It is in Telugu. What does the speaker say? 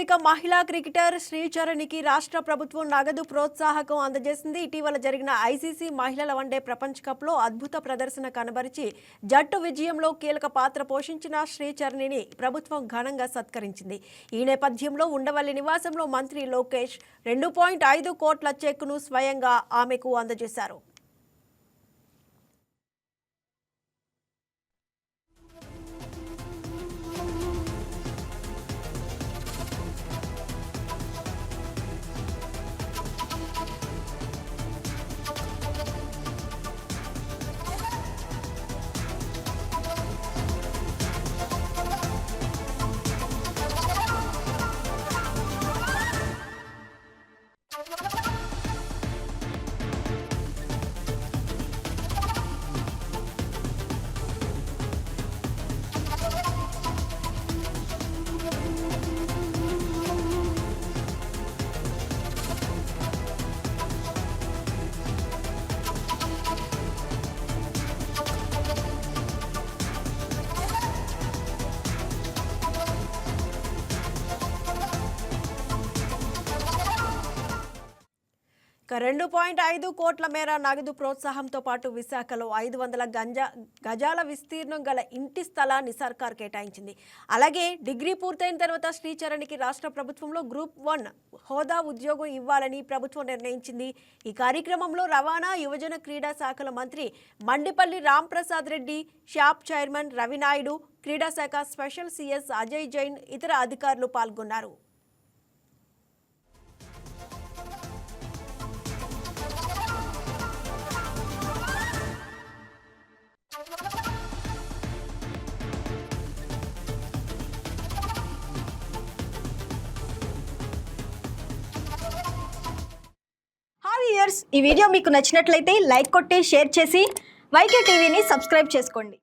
ఇక మహిళా క్రికెటర్ శ్రీచరణికి రాష్ట్ర ప్రభుత్వం నగదు ప్రోత్సాహకం అందజేసింది. ఇటీవల జరిగిన ఐసీసీ మహిళల వన్డే ప్రపంచ కప్లో అద్భుత ప్రదర్శన కనబరిచి జట్టు విజయంలో కీలక పాత్ర పోషించిన శ్రీచరణిని ప్రభుత్వం ఘనంగా సత్కరించింది. ఈ నేపథ్యంలో ఉండవల్లి నివాసంలో మంత్రి లోకేష్ 2.5 కోట్ల చెక్కును స్వయంగా ఆమెకు అందజేశారు. ఇక 2.5 కోట్ల మేర నగదు ప్రోత్సాహంతో పాటు విశాఖలో 500 గజాల విస్తీర్ణం గల ఇంటి స్థలాన్ని సర్కార్ కేటాయించింది. అలాగే డిగ్రీ పూర్తయిన తర్వాత శ్రీచరణికి రాష్ట్ర ప్రభుత్వంలో గ్రూప్ 1 హోదా ఉద్యోగం ఇవ్వాలని ప్రభుత్వం నిర్ణయించింది. ఈ కార్యక్రమంలో రవాణా, యువజన, క్రీడా శాఖల మంత్రి మండిపల్లి రాంప్రసాద్ రెడ్డి, షాప్ చైర్మన్ రవినాయుడు, క్రీడా శాఖ స్పెషల్ సిఎస్ అజయ్ జైన్, ఇతర అధికారులు పాల్గొన్నారు. ఈ వీడియో మీకు నచ్చినట్లయితే లైక్ కొట్టి షేర్ చేసి వైకే టీవీని సబ్స్క్రైబ్ చేసుకోండి.